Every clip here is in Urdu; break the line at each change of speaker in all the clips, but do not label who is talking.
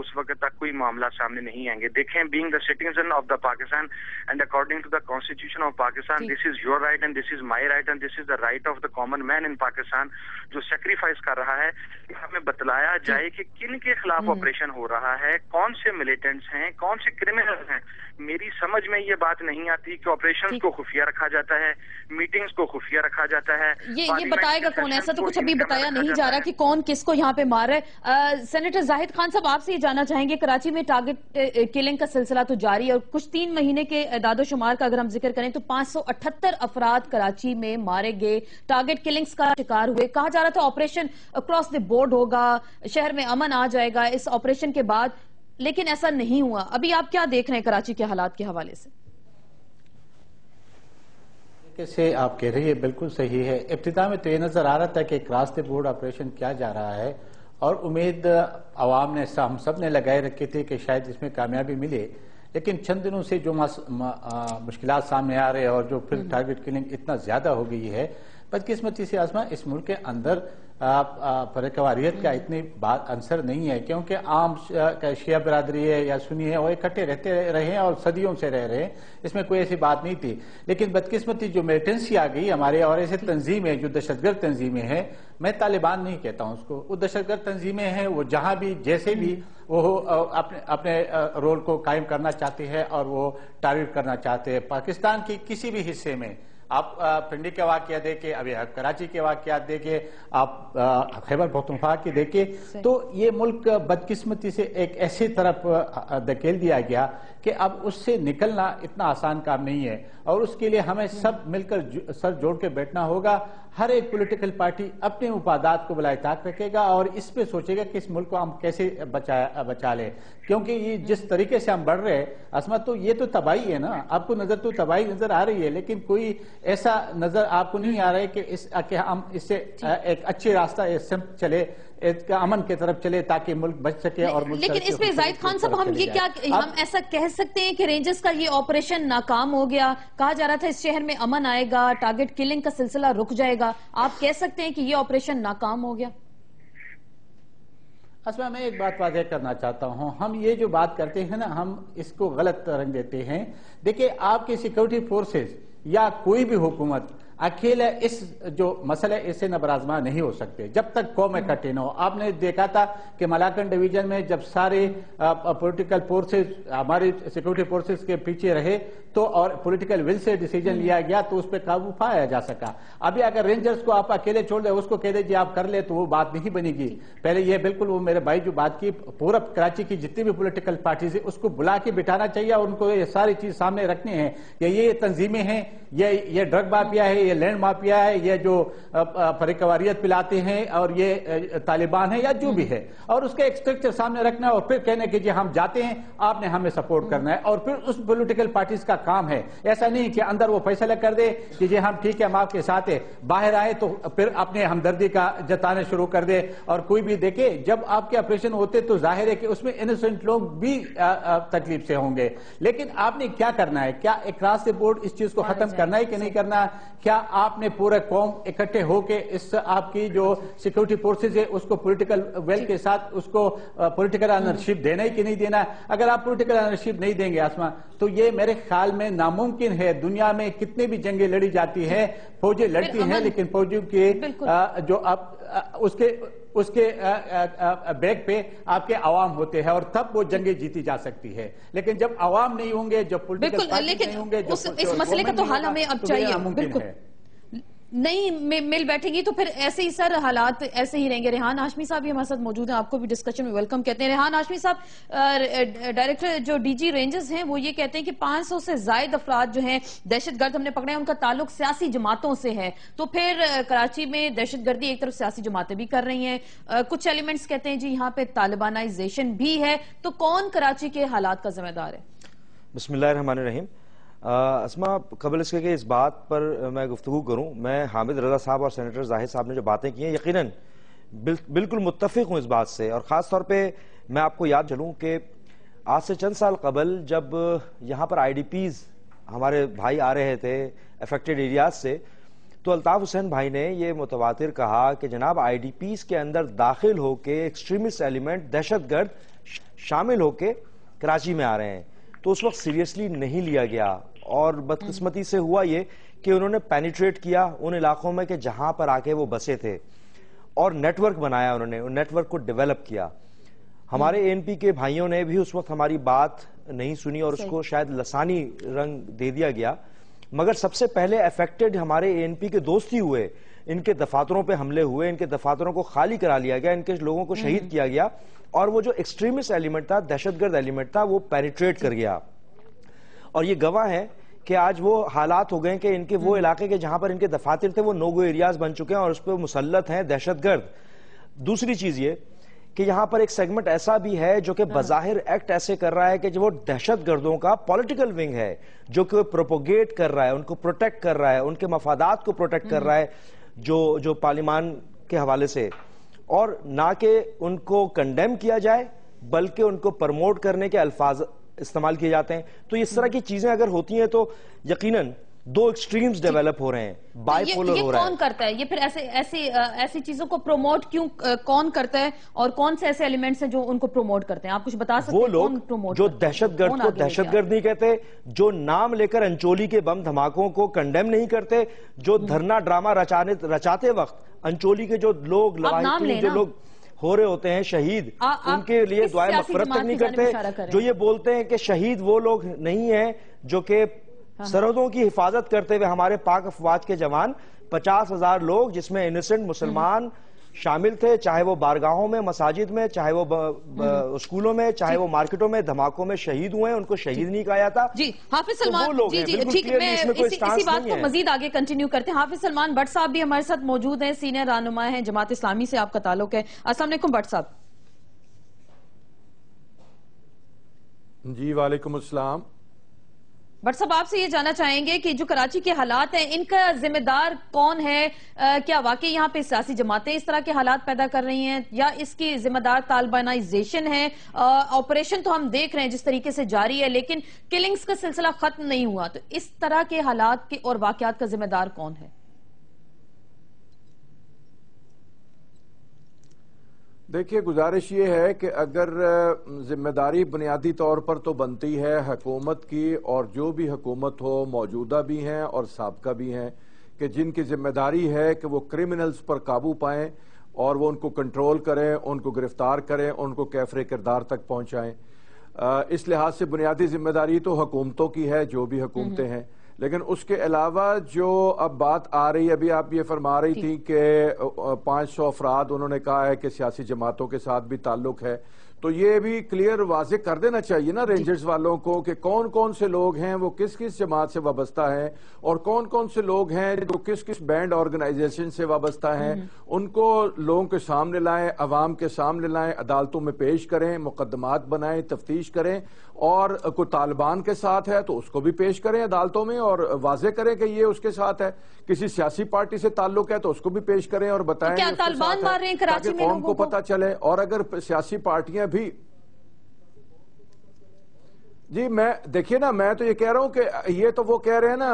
اس وقت تک کوئی معاملہ سامنے نہیں آئیں گے. دیکھیں, being the citizen of the Pakistan and according to the constitution of Pakistan, this is your right and this is my right and this is the right of the common man in Pakistan جو سیکریفائس کر رہا ہے. ہمیں بتلایا جائے کہ کن کے خلاف آپریشن ہو رہا ہے, کون سے ملیٹنٹس ہیں, کون سے کرمنلز ہیں. میری سمجھ میں یہ بات نہیں آتی کہ آپریشنز کو خفیہ رکھا جاتا ہے, میٹنگز کو خفیہ رکھا جاتا ہے.
یہ بتائے گا کون؟ ایسا تو کچھ ابھی بتایا نہیں جا رہا کہ کون کس کو یہاں پہ مار رہا ہے. سینیٹر زاہد خان صاحب, آپ سے یہ جاننا چاہیں گے, کراچی میں ٹارگٹ کلنگ کا سلسلہ تو جاری ہے اور کچھ 3 مہینے کے اعداد و شمار کا اگر ہم ذکر کریں تو 578 افراد کراچی میں مارے گئے, ٹارگٹ کلنگز کا شکار ہوئے. کہا جا رہا تھا آپریشن اکراس دی بورڈ ہوگا, شہر میں امن آ جائے گا اس آپریشن کے بعد, لیکن ایسا نہیں ہوا. ابھی آپ کیا دیکھ رہے ہیں کراچی کے حالات کے حوالے سے؟
سے آپ کہہ رہی ہے بالکل صحیح ہے. ابتدا میں تو یہ نظر آ رہا تھا کہ کراس دی بورڈ آپریشن کیا جا رہا ہے اور امید عوام نے, ہم سب نے لگائے رکھے تھے کہ شاید اس میں کامیابی ملے, لیکن چند دنوں سے جو مشکلات سامنے آ رہے ہیں اور جو پھر ٹارگٹ کلنگ اتنا زیادہ ہو گئی ہے, بدقسمتی سے آسما اس ملک کے اندر فرقواریت کا اتنی عنصر نہیں ہے, کیونکہ عام شیعہ برادری ہے یا سنی ہے وہ اکٹھے رہتے رہے ہیں اور صدیوں سے رہ رہے ہیں, اس میں کوئی ایسی بات نہیں تھی. لیکن بدقسمتی جو ملیٹنسی آ گئی ہمارے اور ایسے تنظیمیں جو دہشت گرد تنظیمیں ہیں, میں طالبان نہیں کہتا ہوں اس کو, وہ دہشت گرد تنظیمیں ہیں, وہ جہاں بھی جیسے بھی وہ اپنے رول کو قائم کرنا چاہتے ہیں اور وہ ٹارگٹ کرنا چاہتے ہیں. پاکستان کی کسی بھی حصے میں آپ پنڈی کے واقعہ دیکھیں, ابھی کراچی کے واقعات دیکھیں, آپ خیبر پختونخوا کی دیکھیں, تو یہ ملک بدقسمتی سے ایک ایسی طرف دھکیل دیا گیا کہ اب اس سے نکلنا اتنا آسان کام نہیں ہے, اور اس کے لیے ہمیں سب مل کر سر جوڑ کے بیٹھنا ہوگا. ہر ایک پولیٹیکل پارٹی اپنے مفادات کو بالائے طاق رکھے گا اور اس پہ سوچے گا کہ اس ملک کو ہم کیسے بچا لیں, کیونکہ یہ جس طریقے سے ہم بڑھ رہے ہیں عصمت, تو یہ تو تباہی ہے نا. آپ کو نظر تو تباہی نظر آ رہی ہے, لیکن کوئی ایسا نظر آپ کو نہیں آ رہا ہے کہ ہم اس سے ایک اچھے راستہ سمت چلے, امن کی طرف چلے تاکہ ملک بچ سکے. اور
لیکن اس پہ زاہد خان صاحب ہم ایسا کہہ سکتے ہیں کہ رینجرز کا یہ آپریشن ناکام ہو گیا؟ کہا جا رہا تھا اس شہر میں امن آئے گا, ٹارگٹ کلنگ کا سلسلہ رک جائے گا, آپ کہہ سکتے ہیں کہ یہ آپریشن ناکام ہو گیا؟
اصلا میں ایک بات واضح کرنا چاہتا ہوں, ہم یہ جو بات کرتے ہیں نا, ہم اس کو غلط رنگ دیتے ہیں. دیکھیں, آپ کی سیکورٹی فورسز یا کوئی بھی حکومت اکیلے اس جو مسئلہ اس سے نبرآزما نہیں ہو سکتے جب تک قوم اکٹھے نہ ہو. آپ نے دیکھا تھا کہ ملاکنڈ ڈویژن میں جب سارے پولیٹیکل فورسز ہماری سیکورٹی فورسز کے پیچھے رہے تو اور پولیٹیکل ول سے ڈیسیجن لیا گیا تو اس پہ قابو پایا جا سکا. ابھی اگر رینجرز کو آپ اکیلے چھوڑ دیں, اس کو کہہ دیں جی آپ کر لیں, تو وہ بات نہیں بنے گی. پہلے یہ بالکل وہ میرے بھائی جو بات کی, پورا کراچی کی جتنی بھی پولیٹیکل پارٹیز ہیں اس کو بلا کے بٹھانا چاہیے اور ان کو یہ ساری چیز سامنے رکھنے ہیں کہ یہ تنظیمیں ہیں, یہ ڈرگ مافیا ہے, یہ لینڈ مافیا ہے, یہ جو فرقواریت پلاتے ہیں, اور یہ طالبان ہے یا جو بھی ہے, اور اس کا ایک سٹرکچر سامنے رکھنا ہے اور پھر کہنا کہ جی ہم جاتے ہیں, آپ نے ہمیں سپورٹ کرنا ہے. اور پھر اس پولیٹیکل پارٹیز کا کام ہے, ایسا نہیں کہ اندر وہ فیصلہ کر دے کہ جی ہم ٹھیک ہے ہم آپ کے ساتھ ہیں, باہر آئے تو پھر اپنے ہمدردی کا جتانا شروع کر دے. اور کوئی بھی دیکھے جب آپ کے آپریشن ہوتے تو ظاہر ہے کہ اس میں انوسنٹ لوگ بھی تکلیف سے ہوں گے, لیکن آپ نے کیا کرنا ہے؟ کیا اکراس دی بورڈ اس چیز کو ختم کرنا ہے کہ نہیں کرنا؟ کیا آپ نے پورے قوم اکٹھے ہو کے اس آپ کی جو سیکورٹی فورسز ہے اس کو پولیٹیکل ویل کے ساتھ اس کو پولیٹیکل آنرشپ دینا ہے کہ نہیں دینا؟ اگر آپ پولیٹیکل آنرشپ نہیں دیں گے آسما, تو یہ میرے خیال میں ناممکن ہے. دنیا میں کتنے بھی جنگیں لڑی جاتی ہیں, فوجیں لڑتی ہیں, لیکن فوجوں کے جو اس کے بیک پہ آپ کے عوام ہوتے ہیں اور تب وہ جنگیں جیتی جا سکتی ہے. لیکن جب عوام نہیں ہوں گے, جب پولیٹیکل پارٹی نہیں ہوں گے,
اس مسئلے کا تو حل ہمیں اب چاہیے. بالکل نہیں مل بیٹھے گی تو پھر ایسے ہی سر حالات ایسے ہی رہیں گے. ریحان ہاشمی صاحب بھی ہمارے ساتھ موجود ہیں, آپ کو بھی ڈسکشن میں ویلکم کہتے ہیں. ریحان ہاشمی صاحب, ڈائریکٹر جو ڈی جی رینجرز ہیں وہ یہ کہتے ہیں کہ 500 سے زائد افراد جو ہیں دہشت گرد ہم نے پکڑے ہیں, ان کا تعلق سیاسی جماعتوں سے ہے. تو پھر کراچی میں دہشت گردی ایک طرف سیاسی جماعتیں بھی کر رہی ہیں, کچھ ایلیمنٹس کہتے ہیں جی یہاں پہ طالبانائزیشن بھی ہے. تو کون کراچی کے حالات کا ذمہ دار ہے؟
بسم اللہ الرحمن الرحیم. اسما, قبل اس کے کہ اس بات پر میں گفتگو کروں, میں حامد رضا صاحب اور سینیٹر زاہد صاحب نے جو باتیں کی ہیں یقیناً بالکل متفق ہوں اس بات سے. اور خاص طور پہ میں آپ کو یاد چلوں کہ آج سے چند سال قبل جب یہاں پر آئی ڈی پیز ہمارے بھائی آ رہے تھے افیکٹڈ ایریاز سے, تو الطاف حسین بھائی نے یہ متواتر کہا کہ جناب آئی ڈی پیز کے اندر داخل ہو کے ایکسٹریمسٹ ایلیمنٹ دہشت گرد شامل ہو کے کراچی میں آ رہے ہیں، تو اس وقت سیریسلی نہیں لیا گیا، اور بدقسمتی سے ہوا یہ کہ انہوں نے پینیٹریٹ کیا ان علاقوں میں کہ جہاں پر آ کے وہ بسے تھے، اور نیٹ ورک بنایا انہوں نے، نیٹ ورک کو ڈیولپ کیا۔ ہمارے اے این پی کے بھائیوں نے بھی اس وقت ہماری بات نہیں سنی اور اس کو شاید لسانی رنگ دے دیا گیا، مگر سب سے پہلے افیکٹڈ ہمارے اے این پی کے دوست ہی ہوئے، ان کے دفاتروں پہ حملے ہوئے، ان کے دفاتروں کو خالی کرا لیا گیا، ان کے لوگوں کو شہید کیا گیا، اور وہ جو ایکسٹریمسٹ ایلیمنٹ تھا، دہشت گرد ایلیمنٹ تھا، وہ پینیٹریٹ کر گیا۔ اور یہ گواہ ہے کہ آج وہ حالات ہو گئے کہ ان کے وہ علاقے کے جہاں پر ان کے دفاتر تھے وہ نو گو ایریاز بن چکے ہیں اور اس پہ مسلط ہیں دہشت گرد۔ دوسری چیز یہ کہ یہاں پر ایک سیگمنٹ ایسا بھی ہے جو کہ بظاہر ایکٹ ایسے کر رہا ہے کہ جو وہ دہشت گردوں کا پولیٹیکل ونگ ہے، جو کہ پروپوگیٹ کر رہا ہے، ان کو پروٹیکٹ کر رہا ہے، ان کے مفادات کو پروٹیکٹ کر رہا ہے جو پارلیمان کے حوالے سے، اور نہ کہ ان کو کنڈیم کیا جائے بلکہ ان کو پرموٹ کرنے کے الفاظ استعمال کیے جاتے ہیں۔ تو اس طرح کی چیزیں اگر ہوتی ہیں تو یقیناً دو ایکسٹریمز ڈیولپ ہو رہے ہیں، بائی پولر ہو رہا ہے۔
یہ کون کرتا ہے یہ پھر ایسی چیزوں کو پروموٹ کیوں کون کرتا ہے، اور کون سے ایسے ایلیمنٹس ہیں جو ان کو پروموٹ کرتے ہیں؟ آپ کچھ بتا سکتے ہیں؟
وہ لوگ جو دہشت گرد کو دہشت گرد نہیں کہتے، جو نام لے کر انچولی کے بم دھماکوں کو کنڈیم نہیں کرتے، جو دھرنا ڈرامہ رچاتے وقت انچولی کے جو لوگ لواحقین جو لوگ ہو رہے ہوتے ہیں شہید، ان کے لیے دعائے مغفرت تک نہیں کرتے، جو یہ بولتے ہیں کہ شہید وہ لوگ نہیں ہیں جو کہ سرحدوں کی حفاظت کرتے ہوئے ہمارے پاک افواج کے جوان 50,000 لوگ جس میں انیسنٹ مسلمان شامل تھے، چاہے وہ بارگاہوں میں، مساجد میں، چاہے وہ اسکولوں میں، چاہے وہ مارکیٹوں میں دھماکوں میں شہید ہوئے ہیں، ان کو شہید نہیں کہا جاتا۔
جی حافظ سلمان، جی ٹھیک ہے، میں اسی بات کو مزید آگے کنٹینیو کرتے ہیں۔ حافظ سلمان بٹ صاحب بھی ہمارے ساتھ موجود ہیں، سینئر رہنما ہیں، جماعت اسلامی سے آپ کا تعلق ہے۔ السلام علیکم بٹ صاحب۔
جی وعلیکم السلام۔
بٹ صاحب آپ سے یہ جاننا چاہیں گے کہ جو کراچی کے حالات ہیں ان کا ذمہ دار کون ہے؟ کیا واقعی یہاں پہ سیاسی جماعتیں اس طرح کے حالات پیدا کر رہی ہیں، یا اس کی ذمہ دار طالبانائزیشن ہے؟ آپریشن تو ہم دیکھ رہے ہیں جس طریقے سے جاری ہے، لیکن کلنگز کا سلسلہ ختم نہیں ہوا، تو اس طرح کے حالات کے اور واقعات کا ذمہ دار کون ہے؟
دیکھیے گزارش یہ ہے کہ اگر ذمہ داری بنیادی طور پر تو بنتی ہے حکومت کی، اور جو بھی حکومت ہو موجودہ بھی ہیں اور سابقہ بھی ہیں، کہ جن کی ذمہ داری ہے کہ وہ کرمنلز پر قابو پائیں اور وہ ان کو کنٹرول کریں، ان کو گرفتار کریں، ان کو کیفر کردار تک پہنچائیں۔ اس لحاظ سے بنیادی ذمہ داری تو حکومتوں کی ہے، جو بھی حکومتیں ہیں، لیکن اس کے علاوہ جو اب بات آ رہی ہے، ابھی آپ یہ فرما رہی تھی کہ 500 افراد انہوں نے کہا ہے کہ سیاسی جماعتوں کے ساتھ بھی تعلق ہے، تو یہ بھی کلیئر واضح کر دینا چاہیے نا رینجرز والوں کو کہ کون کون سے لوگ ہیں وہ کس کس جماعت سے وابستہ ہیں، اور کون کون سے لوگ ہیں جو کس کس بینڈ آرگنائزیشن سے وابستہ ہیں۔ ان کو لوگوں کے سامنے لائیں، عوام کے سامنے لائیں، عدالتوں میں پیش کریں، مقدمات بنائیں، تفتیش کریں، اور کوئی طالبان کے ساتھ ہے تو اس کو بھی پیش کریں عدالتوں میں اور واضح کریں کہ یہ اس کے ساتھ ہے، کسی سیاسی پارٹی سے تعلق ہے تو اس کو بھی پیش کریں اور بتائیں
کیا طالبان مار رہے ہیں کراچی میں
قوم کو پتہ چلے۔ اور اگر سیاسی پارٹیاں بھی جی دیکھیے نا، میں تو یہ کہہ رہا ہوں کہ یہ تو وہ کہہ رہے ہیں نا،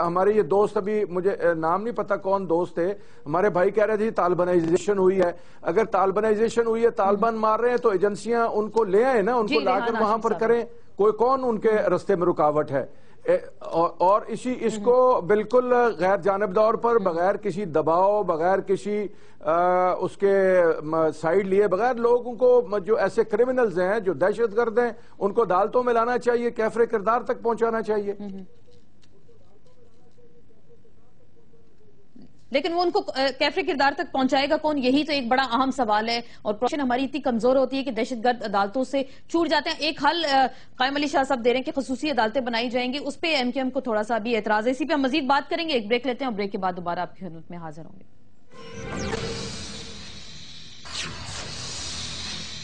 ہمارے یہ دوست، ابھی مجھے نام نہیں پتا کون دوست تھے، ہمارے بھائی کہہ رہے تھے طالبانائزیشن ہوئی ہے۔ اگر طالبانائزیشن ہوئی ہے، طالبان مار رہے ہیں تو ایجنسیاں ان کو لے آئیں نا، ان کو لا کر وہاں پر کریں، کون ان کے رستے میں رکاوٹ ہے؟ اور اس کو بالکل غیر جانبدار پر، بغیر کسی دباؤ، بغیر کسی اس کے سائیڈ لیے، بغیر لوگوں کو جو ایسے کرمنلز ہیں جو دہشت گرد ہیں ان کو عدالتوں میں لانا چاہیے، کیفر کردار تک پہنچانا چاہیے۔
لیکن وہ ان کو کیفر کردار تک پہنچائے گا کون؟ یہی تو ایک بڑا اہم سوال ہے، اور پروشن ہماری اتنی کمزور ہوتی ہے کہ دہشت گرد عدالتوں سے چھوٹ جاتے ہیں۔ ایک حل قائم علی شاہ صاحب دے رہے ہیں کہ خصوصی عدالتیں بنائی جائیں گی، اس پہ ایم کیو ایم کو تھوڑا سا بھی اعتراض ہے، اسی پہ ہم مزید بات کریں گے، ایک بریک لیتے ہیں اور بریک کے بعد دوبارہ آپ کی خدمت میں حاضر ہوں گے۔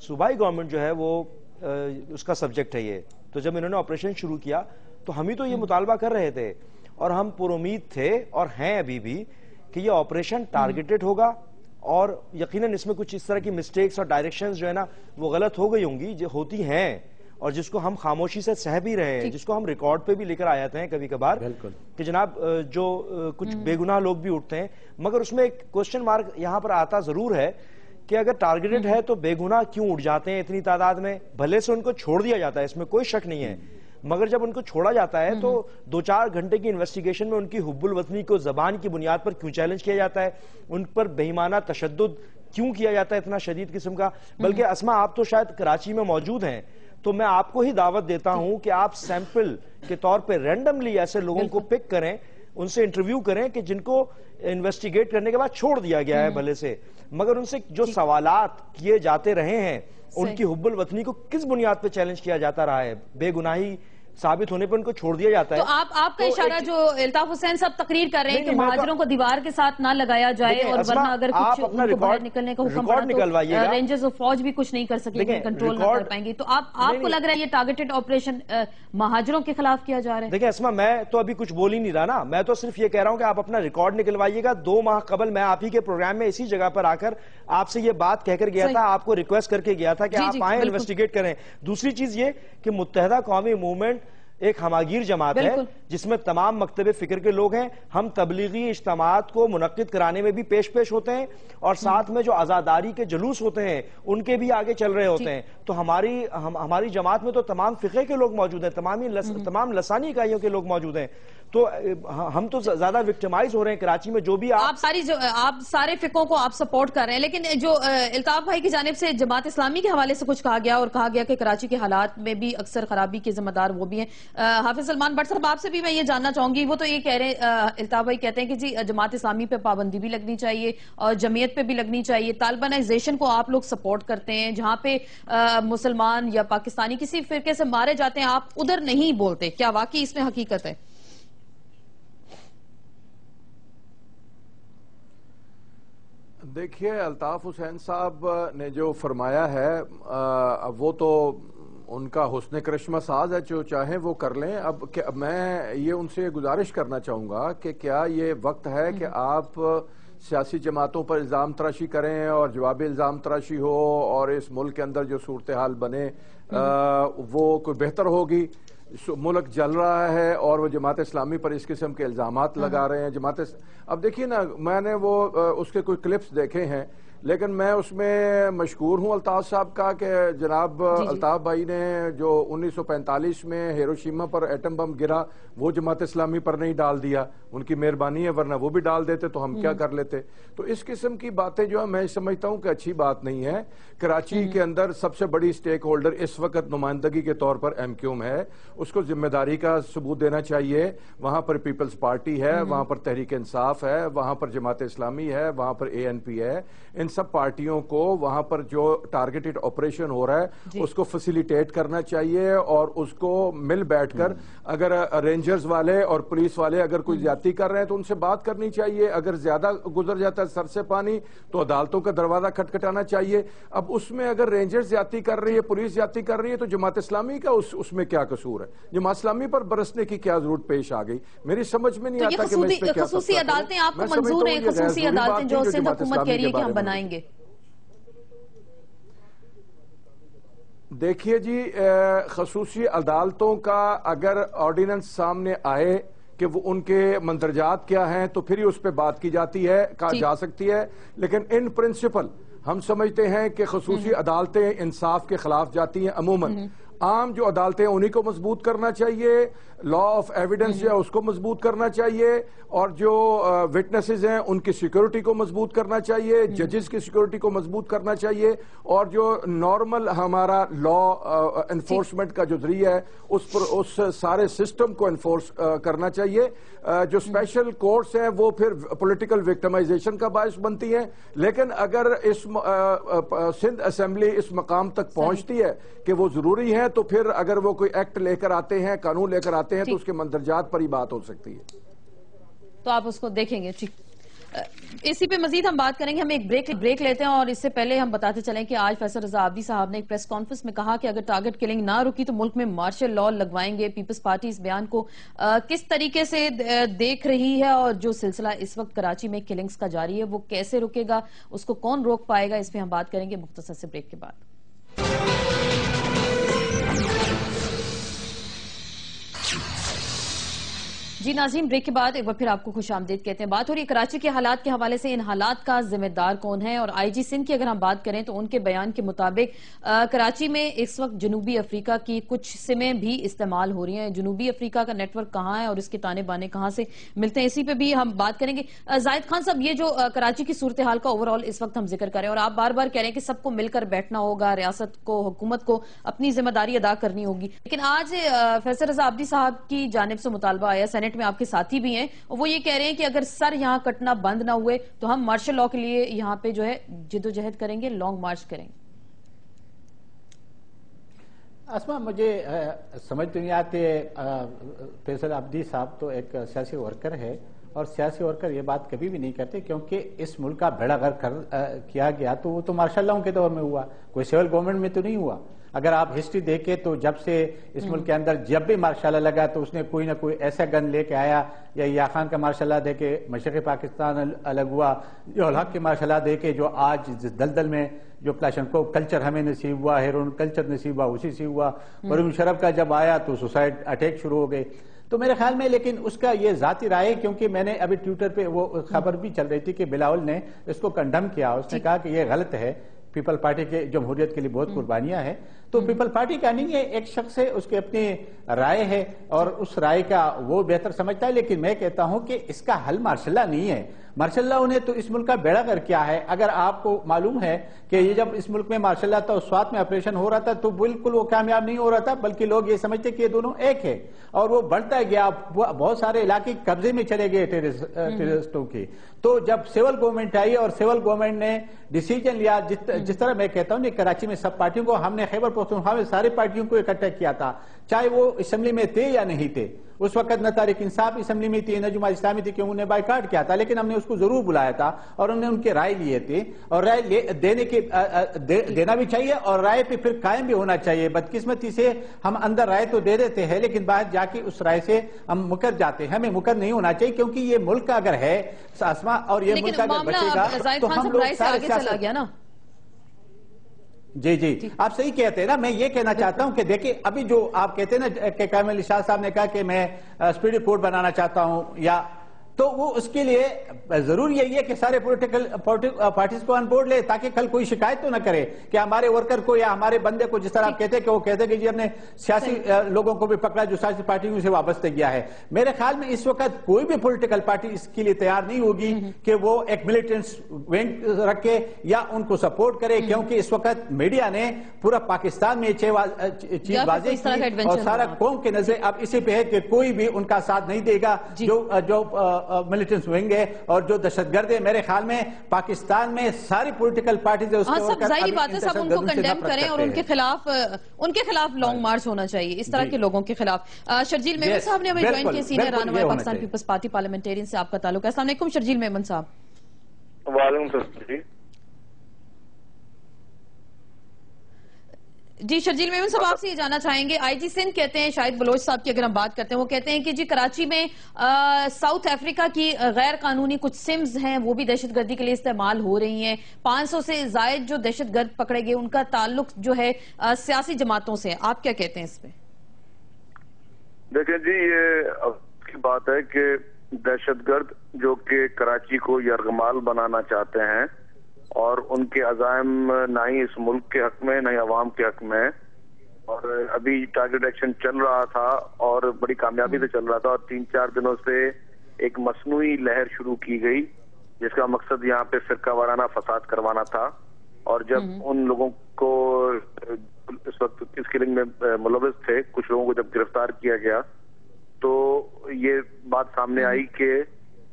صوبائی گورنمنٹ جو ہے وہ اس کا سبجیکٹ ہے یہ. تو جب انہوں نے آپریشن شروع کیا تو ہم ہی تو یہ مطالبہ کر رہے تھے اور ہم پر امید تھے اور ہیں ابھی بھی کہ یہ آپریشن ٹارگیٹڈ ہوگا اور یقیناً اس میں کچھ اس طرح کی مسٹیکس اور ڈائریکشنز جو ہے نا وہ غلط ہو گئی ہوں گی جو ہوتی ہیں اور جس کو ہم خاموشی سے سہ بھی رہے ہیں, جس کو ہم ریکارڈ پہ بھی لے کر آ جاتے ہیں کبھی کبھار کہ جناب جو کچھ بے گناہ لوگ بھی اٹھتے ہیں, مگر اس میں ایک کوسچن مارک یہاں پر آتا ضرور ہے کہ اگر ٹارگیٹڈ ہے تو بے گناہ کیوں اٹھ جاتے ہیں اتنی تعداد میں؟ بھلے سے ان کو چھوڑ دیا جاتا ہے, اس میں کوئی شک نہیں ہے, مگر جب ان کو چھوڑا جاتا ہے تو 2-4 گھنٹے کی انویسٹیگیشن میں ان کی حب الوطنی کو زبان کی بنیاد پر کیوں چیلنج کیا جاتا ہے, ان پر بے ایمانہ تشدد کیوں کیا جاتا ہے اتنا شدید قسم کا؟ بلکہ اسما آپ تو شاید کراچی میں موجود ہیں, تو میں آپ کو ہی دعوت دیتا ہوں کہ آپ سیمپل کے طور پہ رینڈملی ایسے لوگوں کو پک کریں, ان سے انٹرویو کریں کہ جن کو انویسٹیگیٹ کرنے کے بعد چھوڑ دیا گیا ہے بھلے سے, مگر ان سے جو سوالات کیے جاتے رہے ہیں ان کی حب الوطنی کو کس بنیاد پہ چیلنج کیا جاتا رہا ہے, بے گناہی ثابت ہونے پر ان کو چھوڑ دیا جاتا ہے.
تو آپ کا اشارہ جو الطاف حسین صاحب تقریر کر رہے ہیں کہ مہاجروں کو دیوار کے ساتھ نہ لگایا جائے اور ورنہ اگر کچھ ان کو باہر نکلنے کا حکم پڑا تو رینجرز اور فوج بھی کچھ نہیں کر سکیں گے, کنٹرول نہ کر پائیں گے. تو آپ کو لگ رہا ہے یہ ٹارگیٹڈ آپریشن مہاجروں کے خلاف کیا جا رہا ہے؟
دیکھیں اسما, میں تو ابھی کچھ بول ہی نہیں رہا نا, میں تو صرف یہ کہہ رہا ہوں کہ آپ اپنا ریکارڈ نکلوائیے گا. 2 ماہ قبل میں آپ ہی کے پروگرام میں اسی جگہ پر آ کر آپ سے یہ بات کہہ کر گیا تھا, آپ کو ریکویسٹ کر کے گیا تھا کہ آپ آئیں انویسٹیگیٹ کریں. دوسری چیز یہ کہ متحدہ قومی موومنٹ ایک ہماگیر جماعت ہے جس میں تمام مکتب فکر کے لوگ ہیں. ہم تبلیغی اجتماعات کو منعقد کرانے میں بھی پیش ہوتے ہیں اور ساتھ میں جو عزاداری کے جلوس ہوتے ہیں ان کے بھی آگے چل رہے ہوتے ہیں. تو ہماری جماعت میں تو تمام فقہ کے لوگ موجود ہیں, تمام لسانی اکائیوں کے لوگ موجود ہیں. تو ہم تو زیادہ وکٹمائز ہو رہے ہیں کراچی میں. جو بھی
آپ سارے فقوں کو آپ سپورٹ کر رہے ہیں, لیکن جو الطاف بھائی کی جانب سے جماعت اسلامی کے حوالے سے کچھ کہا گیا اور کہا گیا کہ کراچی کے حالات میں بھی اکثر خرابی کے ذمہ دار وہ بھی ہیں. حافظ سلمان بٹ صاحب آپ سے بھی میں یہ جاننا چاہوں گی, وہ تو یہ کہہ رہے ہیں, الطاف بھائی کہتے ہیں کہ جی جماعت اسلامی پہ پابندی بھی لگنی چاہیے اور جمعیت پہ بھی لگنی چاہیے. طالبانائزیشن کو آپ لوگ سپورٹ کرتے ہیں, جہاں پہ مسلمان یا پاکستانی کسی فرقے سے مارے جاتے ہیں آپ ادھر نہیں بولتے, کیا واقعی اس میں حقیقت ہے؟
دیکھیے الطاف حسین صاحب نے جو فرمایا ہے وہ تو ان کا حسن کرشمہ ساز ہے, جو چاہیں وہ کر لیں. اب میں یہ ان سے گزارش کرنا چاہوں گا کہ کیا یہ وقت ہے کہ آپ سیاسی جماعتوں پر الزام تراشی کریں اور جواب الزام تراشی ہو اور اس ملک کے اندر جو صورتحال بنے وہ کوئی بہتر ہوگی؟ ملک جل رہا ہے اور وہ جماعت اسلامی پر اس قسم کے الزامات لگا رہے ہیں. اب دیکھیے نا, میں نے وہ اس کے کوئی کلپس دیکھے ہیں, لیکن میں اس میں مشکور ہوں الطاف صاحب کا کہ جناب الطاف بھائی نے جو 1945 میں ہیروشیما پر ایٹم بم گرا وہ جماعت اسلامی پر نہیں ڈال دیا, ان کی مہربانی ہے, ورنہ وہ بھی ڈال دیتے تو ہم کیا کر لیتے. تو اس قسم کی باتیں جو ہے میں سمجھتا ہوں کہ اچھی بات نہیں ہے. کراچی کے اندر سب سے بڑی سٹیک ہولڈر اس وقت نمائندگی کے طور پر ایم کیو ایم ہے, اس کو ذمہ داری کا ثبوت دینا چاہیے. وہاں پر پیپلز پارٹی ہے, وہاں پر تحریک انصاف ہے, وہاں پر جماعت اسلامی ہے, وہاں پر اے این پی ہے. ان سب پارٹیوں کو وہاں پر جو ٹارگیٹڈ آپریشن ہو رہا ہے اس کو فیسیلیٹیٹ کرنا چاہیے اور اس کو مل بیٹھ کر اگر رینجرز والے اور پولیس والے اگر کوئی زیادتی کر رہے ہیں تو ان سے بات کرنی چاہیے. اگر زیادہ گزر جاتا ہے سر سے پانی تو عدالتوں کا دروازہ کھٹکھٹانا چاہیے. اب اس میں اگر رینجرز زیادتی کر رہی ہے, پولیس زیادتی کر رہی ہے تو جماعت اسلامی کا اس میں کیا قصور ہے؟ جماعت اسلامی پر برسنے کی کیا ضرورت پیش آ گئی؟ میری سمجھ میں نہیں آتا کہ میں اس پہ کیا
خصوصی عدالتیں آپ کو منظور ہیں؟ خصوصی عدالتیں جو سندھ حکومت کہہ رہی ہے کہ ہم بنائیں گے.
دیکھیے جی, خصوصی عدالتوں کا اگر آرڈیننس سامنے آئے کہ وہ ان کے مندرجات کیا ہیں تو پھر ہی اس پہ بات کی جاتی ہے, جا سکتی ہے. لیکن ان پرنسپل ہم سمجھتے ہیں کہ خصوصی عدالتیں انصاف کے خلاف جاتی ہیں. عموماً عام جو عدالتیں انہی کو مضبوط کرنا چاہیے, لا آف ایویڈنس جو ہے اس کو مضبوط کرنا چاہیے, اور جو وٹنسز ہیں ان کی سیکورٹی کو مضبوط کرنا چاہیے, ججز کی سیکورٹی کو مضبوط کرنا چاہیے, اور جو نارمل ہمارا لا انفورسمنٹ کا جو ذریعہ ہے اس سارے سسٹم کو انفورس کرنا چاہیے. جو اسپیشل کورٹس ہیں وہ پھر پولیٹیکل وکٹمائزیشن کا باعث بنتی ہیں. لیکن اگر اس سندھ اسمبلی اس مقام تک پہنچتی ہے کہ وہ ضروری ہے تو پھر اگر وہ کوئی ایکٹ لے کر آتے ہیں, قانون لے کر آتے ہیں تو اس کے مندرجات پر ہی بات ہو سکتی ہے.
تو آپ اس کو دیکھیں گے. ٹھیک. اسی پہ مزید ہم بات کریں گے. ہم ایک بریک لیتے ہیں اور اس سے پہلے ہم بتاتے چلیں کہ آج فیصل رضا عابدی صاحب نے ایک پریس کانفرنس میں کہا کہ اگر ٹارگٹ کلنگ نہ رکی تو ملک میں مارشل لاء لگوائیں گے. پیپلز پارٹی اس بیان کو کس طریقے سے دیکھ رہی ہے اور جو سلسلہ اس وقت کراچی میں کلنگز کا جاری ہے وہ کیسے رکے گا, اس کو کون روک پائے گا, اس پہ ہم بات کریں گے مختصر سے بریک کے بعد. جی ناظرین, بریک کے بعد ایک بار پھر آپ کو خوش آمدید کہتے ہیں. بات ہو رہی ہے کراچی کے حالات کے حوالے سے. ان حالات کا ذمہ دار کون ہے؟ اور آئی جی سندھ کی اگر ہم بات کریں تو ان کے بیان کے مطابق کراچی میں اس وقت جنوبی افریقہ کی کچھ سمیں بھی استعمال ہو رہی ہیں. جنوبی افریقہ کا نیٹ ورک کہاں ہے اور اس کے تانے بانے کہاں سے ملتے ہیں, اسی پہ بھی ہم بات کریں گے. زاہد خان صاحب, یہ جو کراچی کی صورتحال کا اوور آل اس وقت ہم ذکر کریں اور آپ بار بار کہہ رہے ہیں کہ سب کو مل کر بیٹھنا ہوگا, ریاست کو, حکومت کو اپنی ذمہ داری ادا کرنی ہوگی, لیکن آج فیصل رضا عابدی صاحب کی جانب سے مطالبہ آیا, سینٹ میں آپ کے ساتھی بھی ہیں, وہ یہ کہہ رہے ہیں کہ اگر سر یہاں کٹنا بند نہ ہوئے تو ہم مارشل لاء کے لیے یہاں پہ جو ہے جدوجہد کریں گے, لانگ مارچ کریں گے.
اسما, مجھے سمجھ تو نہیں آتے, فیصل عابدی صاحب تو ایک سیاسی ورکر ہے اور سیاسی ورکر یہ بات کبھی بھی نہیں کرتے, کیونکہ اس ملک کا بیڑا غرق کیا گیا تو وہ تو مارشل لاء کے دور میں ہوا, کوئی سول گورنمنٹ میں تو نہیں ہوا. اگر آپ ہسٹری دیکھیں تو جب سے اس ملک کے اندر جب بھی مارشل لاء لگا تو اس نے کوئی نہ کوئی ایسا گن لے کے آیا, یا خان کا مارشل لاء دے کے مشرقی پاکستان الگ ہوا, یا الحق کے مارشل لاء دے کے جو آج جس دلدل میں جو کلاشنکو کلچر ہمیں نصیب ہوا, ہیرون کلچر نصیب ہوا, اسی سے ہوا. پروین مشرف کا جب آیا تو سوسائڈ اٹیک شروع ہو گئے. تو میرے خیال میں, لیکن اس کا یہ ذاتی رائے ہے, کیونکہ میں نے ابھی ٹویٹر پہ وہ خبر بھی چل رہی تھی کہ بلاول نے اس کو کنڈم کیا, اس نے کہا کہ یہ غلط ہے, پیپل پارٹی کے جمہوریت کے لیے بہت قربانیاں ہیں. تو پیپل پارٹی کا نہیں ہے, ایک شخص ہے, اس کی اپنی رائے ہے اور اس رائے کا وہ بہتر سمجھتا ہے. لیکن میں کہتا ہوں کہ اس کا حل مارشل لاء نہیں ہے. مارشل لاء نے تو اس ملک کا بیڑا غرق کیا ہے. اگر آپ کو معلوم ہے کہ یہ جب اس ملک میں مارشل لاء تھا, سوات میں آپریشن ہو رہا تھا, تو بالکل وہ کامیاب نہیں ہو رہا تھا, بلکہ لوگ یہ سمجھتے کہ یہ دونوں ایک ہے, اور وہ بڑھتا گیا. بہت سارے علاقے قبضے میں چلے گئے ٹیررسٹوں کے. تو جب سول گورنمنٹ آئی اور سول گورنمنٹ نے ڈیسیجن لیا, جس طرح میں کہتا ہوں کراچی میں سب پارٹیوں کو, ہم نے خیبر پختونخوا میں سارے پارٹیوں کو اکٹھا کیا تھا, چاہے وہ اسمبلی میں تھے یا نہیں تھے. اس وقت نہ تحریک انصاف اسمبلی میں تھی, نہ جماعت اسلامی تھی, کہ انہوں نے بائیکاٹ کیا تھا, لیکن ہم نے اس کو ضرور بلایا تھا اور انہوں نے ان کے رائے لیے تھے. اور رائے دینا بھی چاہیے اور رائے پہ پھر قائم بھی ہونا چاہیے. بدقسمتی سے ہم اندر رائے تو دے دیتے ہیں, لیکن باہر جا کے اس رائے سے ہم مکر جاتے ہیں. ہمیں مکر نہیں ہونا چاہیے, کیونکہ یہ ملک کا اگر ہے اسما, اور یہ ملک اگر بچے گا تو ہم لوگ سارے
چلا گیا نا.
جی, آپ صحیح کہتے ہیں نا. میں یہ کہنا چاہتا ہوں کہ دیکھیں, ابھی جو آپ کہتے ہیں نا کہ کامل شاہ صاحب نے کہا کہ میں اسپیڈی کورٹ بنانا چاہتا ہوں, یا تو وہ اس کے لیے ضرور یہی ہے کہ سارے پولیٹیکل پارٹیز کو آن بورڈ لے, تاکہ کل کوئی شکایت تو نہ کرے کہ ہمارے ورکر کو یا ہمارے بندے کو, جس طرح آپ کہتے ہیں کہ وہ کہتے ہیں کہ جی ہم نے سیاسی لوگوں کو بھی پکڑا جو سیاسی پارٹیوں سے وابستہ کیا ہے. میرے خیال میں اس وقت کوئی بھی پولیٹیکل پارٹی اس کے لیے تیار نہیں ہوگی کہ وہ ایک ملیٹنٹس ونگ رکھے یا ان کو سپورٹ کرے, کیونکہ اس وقت میڈیا نے پورا پاکستان میں چیز واضح کی اور سارا قوم کے نظر اب اسی پہ ہے کہ کوئی بھی ان کا ساتھ نہیں دے گا جو ملیٹنٹس ونگ ہے اور جو دہشت گرد ہے. میرے خیال میں پاکستان میں ساری پولیٹیکل پارٹیز
سب ظاہری بات ہے, سب ان کو کنڈیم کریں اور ان کے خلاف لانگ مارچ ہونا چاہیے اس طرح کے لوگوں کے خلاف. شرجیل میمن صاحب نے ہمیں جوائن کیا, سینئر رہنما پاکستان پیپلز پارٹی پارلیمنٹرین سے آپ کا تعلق ہے. السلام علیکم شرجیل میمن صاحب.
وعلیکم السلام.
جی شرجیل میمن صاحب, آپ سے یہ جاننا چاہیں گے, آئی جی سندھ کہتے ہیں, شاہد بلوچ صاحب کی اگر ہم بات کرتے ہیں, وہ کہتے ہیں کہ جی کراچی میں ساؤتھ افریقہ کی غیر قانونی کچھ سمز ہیں, وہ بھی دہشت گردی کے لیے استعمال ہو رہی ہیں. 500 سے زائد جو دہشت گرد پکڑے گئے, ان کا تعلق جو ہے سیاسی جماعتوں سے. آپ کیا کہتے ہیں اس پہ؟
دیکھیں جی, یہ کی بات ہے کہ دہشت گرد جو کہ کراچی کو یرغمال بنانا چاہتے ہیں, اور ان کے عزائم نہ ہی اس ملک کے حق میں نہ ہی عوام کے حق میں, اور ابھی ٹارگٹ ایکشن چل رہا تھا اور بڑی کامیابی سے چل رہا تھا, اور 3-4 دنوں سے ایک مصنوعی لہر شروع کی گئی جس کا مقصد یہاں پہ فرقہ وارانہ فساد کروانا تھا. اور جب ان لوگوں کو اس وقت اس کلنگ میں ملوث تھے, کچھ لوگوں کو جب گرفتار کیا گیا, تو یہ بات سامنے آئی کہ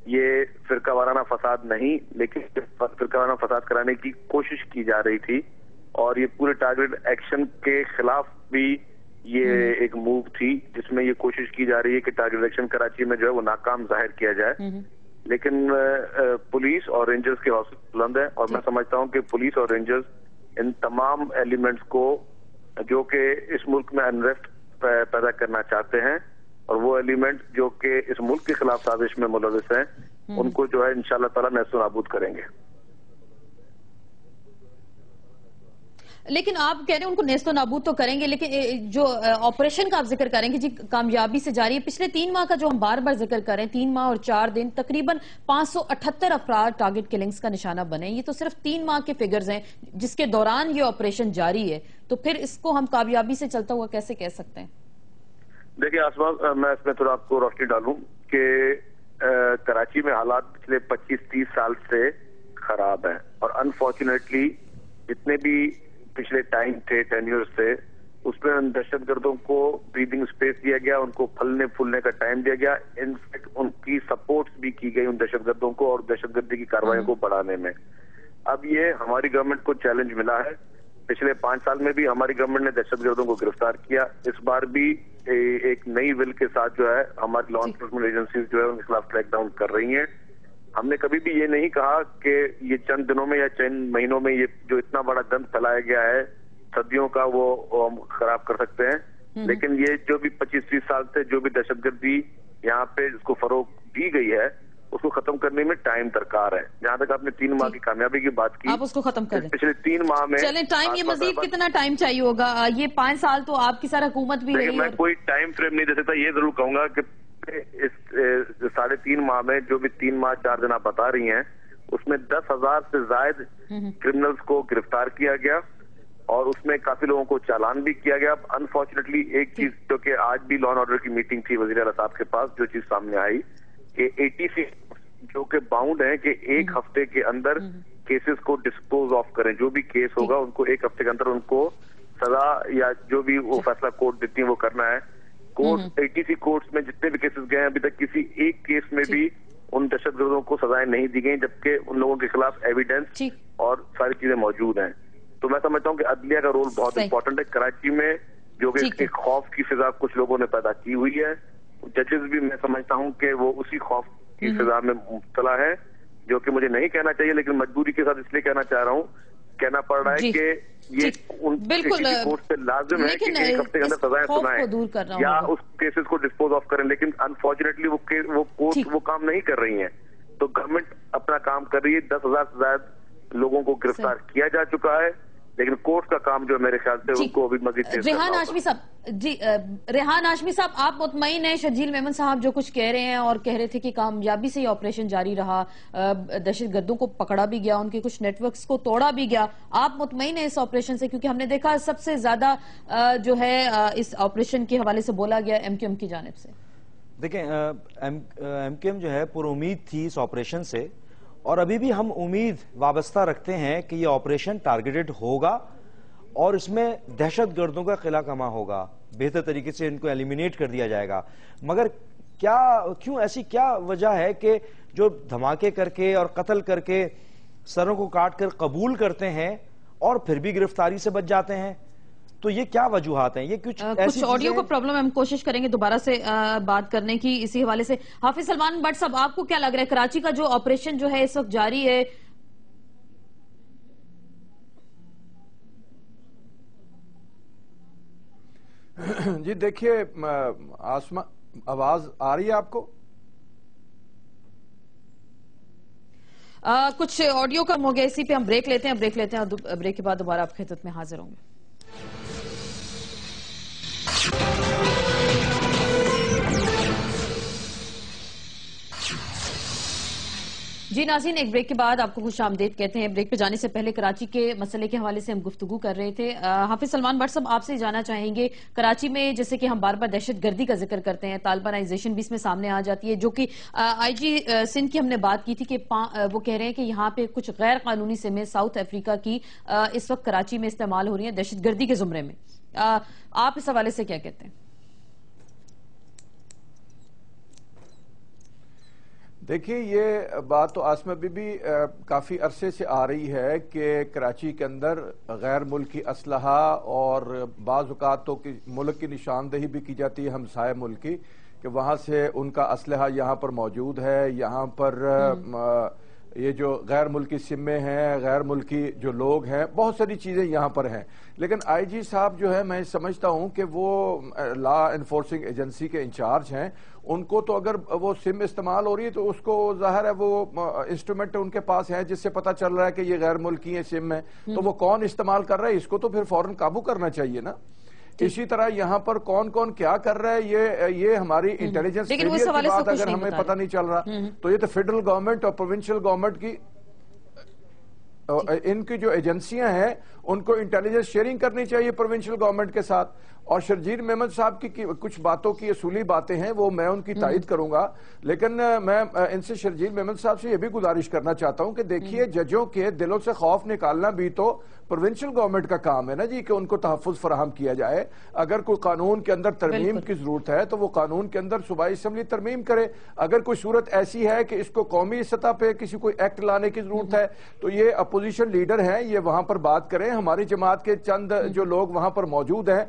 یہ فرقہ وارانہ فساد نہیں, لیکن فرقہ وارانہ فساد کرانے کی کوشش کی جا رہی تھی, اور یہ پورے ٹارگٹ ایکشن کے خلاف بھی یہ ایک موو تھی جس میں یہ کوشش کی جا رہی ہے کہ ٹارگٹ ایکشن کراچی میں جو ہے وہ ناکام ظاہر کیا جائے. لیکن پولیس اور رینجرز کے حوصلے بلند ہیں، اور میں سمجھتا ہوں کہ پولیس اور رینجرز ان تمام ایلیمنٹس کو جو کہ اس ملک میں انریسٹ پیدا کرنا چاہتے ہیں اور وہ ایلیمنٹ جو کہ اس ملک کے خلاف سازش میں ملوث ہیں، ان کو جو ہے انشاءاللہ تعالیٰ نیست و نابود کریں گے۔
لیکن آپ کہہ رہے ہیں ان کو نیست و نابود تو کریں گے، لیکن جو آپریشن کا آپ ذکر کریں گے جی کامیابی سے جاری ہے، پچھلے 3 ماہ کا جو ہم بار بار ذکر کریں، 3 ماہ اور 4 دن تقریباً 578 افراد ٹارگٹ کلنگز کا نشانہ بنے، یہ تو صرف 3 ماہ کے فگرز ہیں جس کے دوران یہ آپریشن جاری ہے، تو پھر اس کو ہم کامیابی سے چلتا ہوا کیسے کہہ سکتے ہیں؟
دیکھیں آسما، میں اس میں تھوڑا آپ کو روشنی ڈالوں کہ کراچی میں حالات پچھلے 25-30 سال سے خراب ہیں، اور انفارچونیٹلی جتنے بھی پچھلے ٹائم تھے 10 ایئرز سے، اس میں دہشت گردوں کو بریدنگ سپیس دیا گیا، ان کو پھلنے پھولنے کا ٹائم دیا گیا، انفیکٹ ان کی سپورٹس بھی کی گئی ان دہشت گردوں کو اور دہشت گردی کی کارروائیوں کو بڑھانے میں۔ اب یہ ہماری گورنمنٹ کو چیلنج ملا ہے، پچھلے 5 سال میں بھی ہماری گورنمنٹ نے دہشت گردوں کو گرفتار کیا، اس بار بھی ایک نئی ول کے ساتھ جو ہے ہماری لا انفورسمنٹ ایجنسیز جو ہے ان کے خلاف کریک ڈاؤن کر رہی ہیں۔ ہم نے کبھی بھی یہ نہیں کہا کہ یہ چند دنوں میں یا چند مہینوں میں یہ جو اتنا بڑا گند پھیلایا گیا ہے صدیوں کا وہ ہم خراب کر سکتے ہیں، لیکن یہ جو بھی 25-30 سال سے جو بھی دہشت گردی یہاں پہ اس کو فروغ دی گئی ہے اس کو ختم کرنے میں ٹائم درکار ہے۔ جہاں تک آپ نے 3 ماہ کی کامیابی کی بات کی،
آپ اس کو ختم کریں،
پچھلے 3 ماہ میں
چلیں ٹائم، یہ مزید کتنا ٹائم چاہیے ہوگا؟ یہ 5 سال تو آپ کی سارا حکومت بھی رہی،
میں کوئی ٹائم فریم نہیں دے سکتا، یہ ضرور کہوں گا کہ اس 3.5 ماہ میں جو بھی 3 ماہ 4 دن آپ بتا رہی ہیں اس میں 10,000 سے زائد کرمنلز کو گرفتار کیا گیا اور اس میں کافی لوگوں کو چالان بھی کیا گیا۔ انفارچونیٹلی ایک چیز جو کہ آج بھی لا اینڈ آرڈر کی میٹنگ تھی وزیر اعلیٰ صاحب کے پاس، جو چیز سامنے آئی کہ 80 جو کہ باؤنڈ ہیں کہ 1 ہفتے کے اندر کیسز کو ڈسپوز آف کریں، جو بھی کیس ہوگا ان کو 1 ہفتے کے اندر ان کو سزا یا جو بھی وہ فیصلہ کورٹ دیتی ہیں وہ کرنا ہے۔ کورٹ 80 کورٹس میں جتنے بھی کیسز گئے ہیں ابھی تک کسی ایک کیس میں بھی ان دہشت گردوں کو سزائیں نہیں دی گئیں، جبکہ ان لوگوں کے خلاف ایویڈنس اور ساری چیزیں موجود ہیں۔ تو میں سمجھتا ہوں کہ عدلیہ کا رول بہت امپورٹنٹ ہے کراچی میں، جو کہ ایک خوف کی فضا کچھ لوگوں نے پیدا کی ہوئی ہے۔ ججز بھی میں سمجھتا ہوں کہ وہ اسی خوف کی فضا میں مبتلا ہے، جو کہ مجھے نہیں کہنا چاہیے لیکن مجبوری کے ساتھ اس لیے کہنا چاہ رہا ہوں، کہنا پڑ رہا ہے کہ یہ ان کورٹ سے لازم ہے کہ 1 ہفتے کے اندر سزائیں سنائیں یا اس کیسز کو ڈسپوز آف کریں، لیکن انفارچونیٹلی وہ کورٹ وہ کام نہیں کر رہی ہیں۔ تو گورنمنٹ اپنا کام کر رہی ہے، 10,000 سے زائد لوگوں کو گرفتار کیا جا چکا ہے، لیکن کورٹ کا کام جو ہے میرے خیال سے ان کو ابھی مزید تیز کرنا ہوگا۔
ریحان ہاشمی صاحب، جی ریحان ہاشمی صاحب، آپ مطمئن ہیں شرجیل میمن صاحب جو کچھ کہہ رہے ہیں اور کہہ رہے تھے کہ کامیابی سے یہ آپریشن جاری رہا، دہشت گردوں کو پکڑا بھی گیا، ان کے کچھ نیٹ ورکس کو توڑا بھی گیا، آپ مطمئن ہیں اس آپریشن سے؟ کیونکہ ہم نے دیکھا سب سے زیادہ جو ہے اس آپریشن کے حوالے سے بولا گیا ایم کیو ایم کی جانب سے۔
دیکھیں ایم کیو ایم جو ہے پر امید تھی اس آپریشن سے، اور ابھی بھی ہم امید وابستہ رکھتے ہیں کہ یہ آپریشن ٹارگیٹڈ ہوگا اور اس میں دہشت گردوں کا قلعہ کما ہوگا، بہتر طریقے سے ان کو ایلیمینیٹ کر دیا جائے گا۔ مگر کیوں ایسی کیا وجہ ہے کہ جو دھماکے کر کے اور قتل کر کے سروں کو کاٹ کر قبول کرتے ہیں اور پھر بھی گرفتاری سے بچ جاتے ہیں؟ تو یہ کیا وجوہات ہیں؟ یہ کچھ
آڈیو کا پرابلم، ہم کوشش کریں گے دوبارہ سے بات کرنے کی اسی حوالے سے۔ حافظ سلمان بٹ صاحب، آپ کو کیا لگ رہا ہے کراچی کا جو آپریشن جو ہے اس وقت جاری ہے؟
جی دیکھیے آسما، آواز آ رہی ہے آپ کو؟
کچھ آڈیو کا ہو گیا، اسی پہ ہم بریک لیتے ہیں، بریک کے بعد دوبارہ آپ کی خدمت میں حاضر ہوں گے۔ جی ناظرین، ایک بریک کے بعد آپ کو خوش آمدید کہتے ہیں۔ بریک پہ جانے سے پہلے کراچی کے مسئلے کے حوالے سے ہم گفتگو کر رہے تھے۔ حافظ سلمان بٹ صاحب، آپ سے جاننا چاہیں گے کراچی میں جیسے کہ ہم بار بار دہشت گردی کا ذکر کرتے ہیں، طالبانائزیشن بھی اس میں سامنے آ جاتی ہے، جو کہ آئی جی سندھ کی ہم نے بات کی تھی کہ وہ کہہ رہے ہیں کہ یہاں پہ کچھ غیر قانونی سمیں ساؤتھ افریقہ کی اس وقت کراچی میں استعمال ہو رہی ہیں دہشت گردی کے زمرے میں۔ آپ اس حوالے سے کیا کہتے ہیں؟
دیکھیے یہ بات تو آسما بی بی کافی عرصے سے آ رہی ہے کہ کراچی کے اندر غیر ملکی اسلحہ اور بعض اوقات تو ملک کی نشاندہی بھی کی جاتی ہے ہمسائے ملک کی کہ وہاں سے ان کا اسلحہ یہاں پر موجود ہے، یہاں پر یہ جو غیر ملکی سمیں ہیں، غیر ملکی جو لوگ ہیں، بہت ساری چیزیں یہاں پر ہیں. لیکن آئی جی صاحب جو ہے، میں سمجھتا ہوں کہ وہ لا انفورسنگ ایجنسی کے انچارج ہیں. ان کو تو اگر وہ سم استعمال ہو رہی ہے تو اس کو ظاہر ہے وہ انسٹرومنٹ ان کے پاس ہے جس سے پتہ چل رہا ہے کہ یہ غیر ملکی ہے سم ہے، تو وہ کون استعمال کر رہا ہے اس کو تو پھر فوراً قابو کرنا چاہیے نا. اسی طرح یہاں پر کون کون کیا کر رہا ہے، یہ ہماری انٹیلیجنس کی بات اگر ہمیں پتہ نہیں چل رہا تو یہ تو فیڈرل گورنمنٹ اور پروونشل گورنمنٹ کی ان کی جو ایجنسیاں ہیں ان کو انٹیلیجنس شیئرنگ کرنی چاہیے پروونشل گورنمنٹ کے ساتھ. اور شرجیل میمن صاحب کی کچھ باتوں کی اصولی باتیں ہیں، وہ میں ان کی تائید کروں گا، لیکن میں ان سے شرجیل میمن صاحب سے یہ بھی گزارش کرنا چاہتا ہوں کہ دیکھیے ججوں کے دلوں سے خوف نکالنا بھی تو پروونشل گورنمنٹ کا کام ہے نا جی، کہ ان کو تحفظ فراہم کیا جائے. اگر کوئی قانون کے اندر ترمیم کی ضرورت ہے تو وہ قانون کے اندر صوبائی اسمبلی ترمیم کرے. اگر کوئی صورت ایسی ہے کہ اس کو قومی سطح پہ کسی کوئی ایکٹ لانے کی ضرورت ہے تو یہ اپوزیشن لیڈر ہیں، یہ وہاں پر بات کریں. ہماری جماعت کے چند جو لوگ وہاں پر موجود ہیں،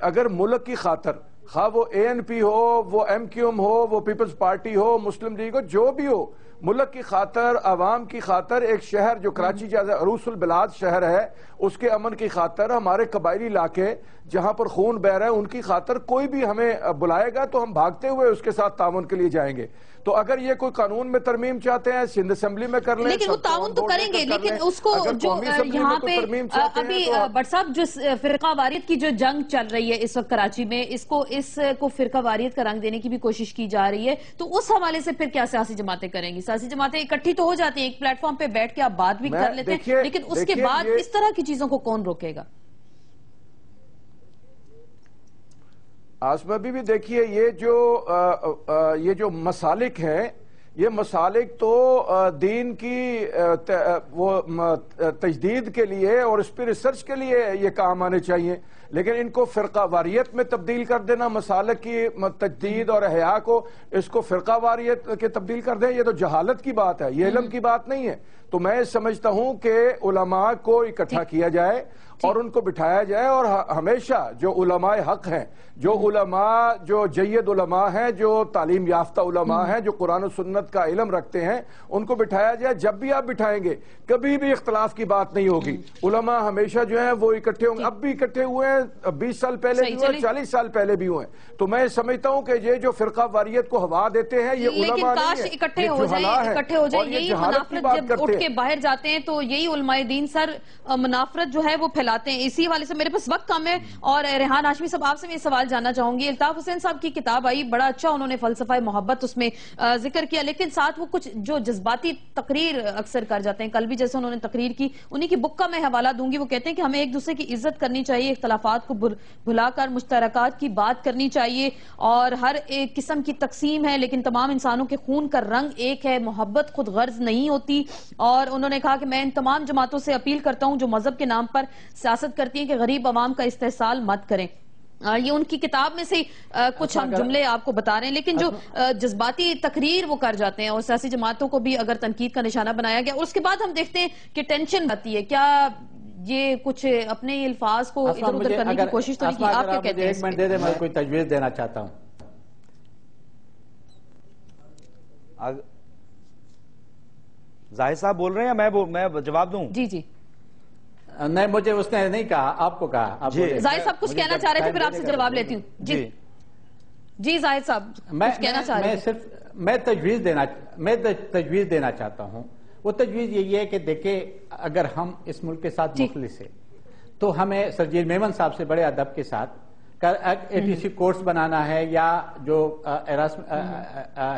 اگر ملک کی خاطر، خواہ وہ اے این پی ہو، وہ ایم کیو ایم ہو، وہ پیپلز پارٹی ہو، مسلم لیگ ہو، جو بھی ہو، ملک کی خاطر، عوام کی خاطر، ایک شہر جو کراچی جیسا عروس البلاد شہر ہے اس کے امن کی خاطر، ہمارے قبائلی علاقے جہاں پر خون بہ رہا ہے ان کی خاطر کوئی بھی ہمیں بلائے گا تو ہم بھاگتے ہوئے اس کے ساتھ تعاون کے لیے جائیں گے. تو اگر یہ کوئی قانون میں ترمیم چاہتے ہیں سندھ اسمبلی میں کر لیں،
لیکن وہ تعاون تو کریں گے، لیکن اس کو جو یہاں پہ ابھی بٹ صاحب جو فرقہ واریت کی جو جنگ چل رہی ہے اس وقت کراچی میں، اس کو فرقہ واریت کا رنگ دینے کی بھی کوشش کی جا رہی ہے، تو اس حوالے سے پھر کیا سیاسی جماعتیں کریں گی؟ سیاسی جماعتیں اکٹھی تو ہو جاتی ہیں، ایک پلیٹ فارم پہ بیٹھ کے آپ بات بھی کر لیتے ہیں، لیکن اس کے بعد اس طرح کی چیزوں کو کون روکے گا؟
آسمہ بھی دیکھیے یہ جو مسالک ہیں، یہ مسالک تو دین کی وہ تجدید کے لیے اور اس پہ ریسرچ کے لیے یہ کام آنے چاہیے، لیکن ان کو فرقہ واریت میں تبدیل کر دینا، مسالک کی تجدید اور احیاء کو اس کو فرقہ واریت کے تبدیل کر دیں، یہ تو جہالت کی بات ہے، یہ علم کی بات نہیں ہے. تو میں سمجھتا ہوں کہ علماء کو اکٹھا کیا جائے اور ان کو بٹھایا جائے، اور ہمیشہ جو علماء حق ہیں، جو علماء جو جید علماء ہیں، جو تعلیم یافتہ علماء ہیں، جو قرآن و سنت کا علم رکھتے ہیں، ان کو بٹھایا جائے. جب بھی آپ بٹھائیں گے کبھی بھی اختلاف کی بات نہیں ہوگی. علماء ہمیشہ جو ہیں وہ اکٹھے ہوں گے، اب بھی اکٹھے ہوئے ہیں، 20 سال پہلے بھی ہوئے، 40 سال پہلے بھی ہوئے. تو میں سمجھتا ہوں کہ یہ جو فرقہ واریت کو ہوا دیتے ہیں یہ علماء نہیں ہیں،
اکٹھے ہو جائیں. یہی منافرت جب اٹھ کے باہر جاتے ہیں تو یہی علماء دین سر منافرت جو ہے وہ پھیلاتے ہیں. اسی حوالے سے میرے پاس وقت کم ہے اور ریحان ہاشمی صاحب آپ سے میں یہ سوال جاننا چاہوں گی. الطاف حسین صاحب کی کتاب آئی، بڑا اچھا انہوں نے فلسفہ محبت اس میں ذکر کیا، لیکن ساتھ وہ کچھ جو جذباتی تقریر اکثر کر جاتے ہیں. کل بھی جیسے انہوں نے تقریر کی، انہی کی بک کا میں حوالہ دوں گی. وہ کہتے ہیں کہ ہمیں ایک دوسرے کی عزت کرنی چاہیے، اختلافات کو بھلا کر مشترکات کی بات کرنی چاہیے، اور ہر ایک قسم کی تقسیم ہے لیکن تمام انسانوں کے خون کا رنگ ایک ہے. محبت خود غرض نہیں ہوتی. اور انہوں نے کہا کہ میں ان تمام جماعتوں سے اپیل کرتا ہوں جو مذہب کے نام پر سیاست کرتی ہیں کہ غریب عوام کا استحصال مت کریں. یہ ان کی کتاب میں سے کچھ ہم جملے آپ کو بتا رہے ہیں، لیکن جو جذباتی تقریر وہ کر جاتے ہیں اور سیاسی جماعتوں کو بھی اگر تنقید کا نشانہ بنایا گیا، اور اس کے بعد ہم دیکھتے ہیں کہ ٹینشن آتی ہے. کیا یہ کچھ اپنے الفاظ کو ادھر ادھر کرنے کی کوشش تو نہیں کی؟ آپ کیا کہتے ہیں؟
ایک منٹ دے دیں، میں کوئی تجویز دینا چاہتا ہوں.
زاہد صاحب بول رہے ہیں یا میں جواب دوں؟
جی جی.
نہیں، مجھے اس نے نہیں کہا، آپ کو کہا.
زاہد صاحب کچھ کہنا چاہ رہے تھے، پھر آپ سے جواب لیتی ہوں. جی زاہد صاحب کچھ کہنا چاہ رہے تھے.
میں تجویز دینا چاہتا ہوں. وہ تجویز یہی ہے کہ دیکھیں، اگر ہم اس ملک کے ساتھ مخلص ہیں تو ہمیں شرجیل میمن صاحب سے بڑے ادب کے ساتھ ATC کورس بنانا ہے یا جو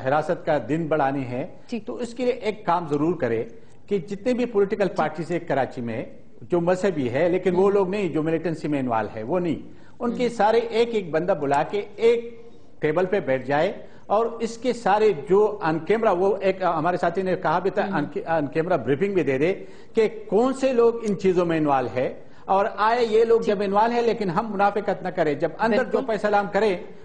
حراست کا دن بڑھانی ہے، تو اس کے لیے ایک کام ضرور کرے کہ جتنے بھی پولیٹیکل پارٹیز ہیں کراچی میں جو مذہبی ہے لیکن وہ لوگ نہیں جو ملیٹنسی میں انوالو ہے، وہ نہیں، ان کے سارے ایک ایک بندہ بلا کے ایک ٹیبل پہ بیٹھ جائے اور اس کے سارے جو آن کیمرہ، وہ ایک ہمارے ساتھی نے کہا بھی تھا آن کیمرہ بریفنگ بھی دے دے کہ کون سے لوگ ان چیزوں میں انوالو ہے، اور آئے یہ لوگ جب انوالو ہے لیکن ہم منافقت نہ کریں. جب اندر جو فیصلہ ہم کریں